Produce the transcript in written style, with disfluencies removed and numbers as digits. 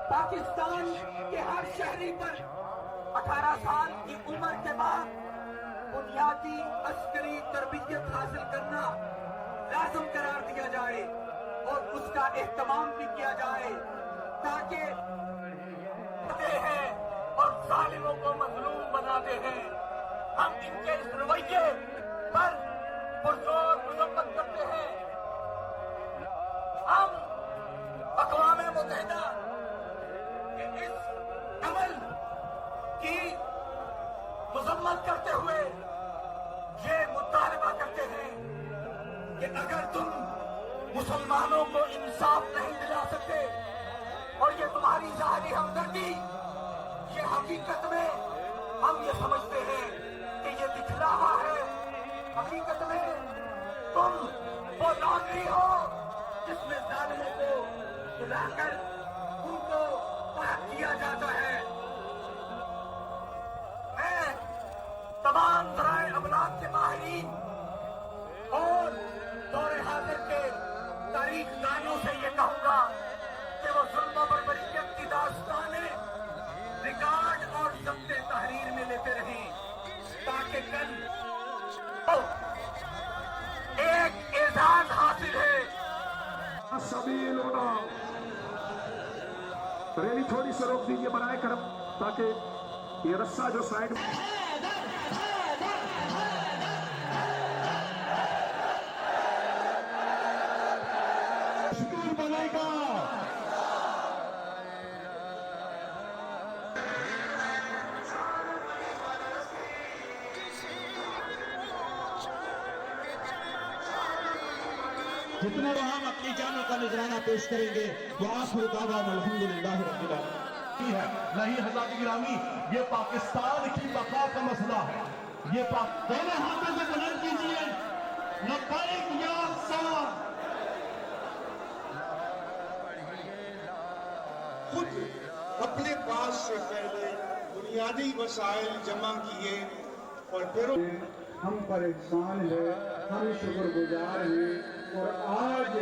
پاکستان کے ہر شہری پر 18 سال کی عمر کے بعد بنیادی عسکری تربیت حاصل کرنا لازم قرار دیا جائے اور اس کا اہتمام بھی کیا جائے تاکہ ہیں اور ظالموں کو مظلوم بناتے ہیں. ہم ان کے اس رویے پر پرزور مذمت کرتے ہیں. ہم اقوام متحدہ کے اس عمل کی مذمت کرتے ہوئے یہ مطالبہ کرتے ہیں کہ اگر تم مسلمانوں کو انصاف نہیں دلا سکتے اور یہ تمہاری ظاہری ہمدردی یہ حقیقت میں हम ये समझते हैं कि ये दिखलावा है, हकीकत में तुम वो लॉटरी हो जिसमें जालिमों को बुलाकर उनको पाक किया जाता है। मैं तमाम ज़राए अबलाग के माहिरीन और दौरे हाजिर के तारीख दानियों से ये कहूंगा कि वो जुल्म और बरबरीयत की दास्तानें रिकॉर्ड और ज़ब्त तहरीर में लेते रहें, ताकि कल एक एजाज हासिल है। सभी लोग रैली थोड़ी सी रोक दीजिए बनाए करम, ताकि ये रस्सा जो साइड में बनेगा। जितने हम अपनी जानों का नजराना पेश करेंगे वो आखिर दावा अल्हम्दुलिल्लाह रब्बिल आलमीन है। नहीं हज़रात गिरामी, ये पाकिस्तान की बका का मसला है। ये दोनों हाथों से बुलंद कीजिए लब्बैक या अल्लाह। खुद अपने पास से पहले बुनियादी वसाइल जमा किए और फिर हम पर एहसान है, हम शुक्रगुजार हैं और आज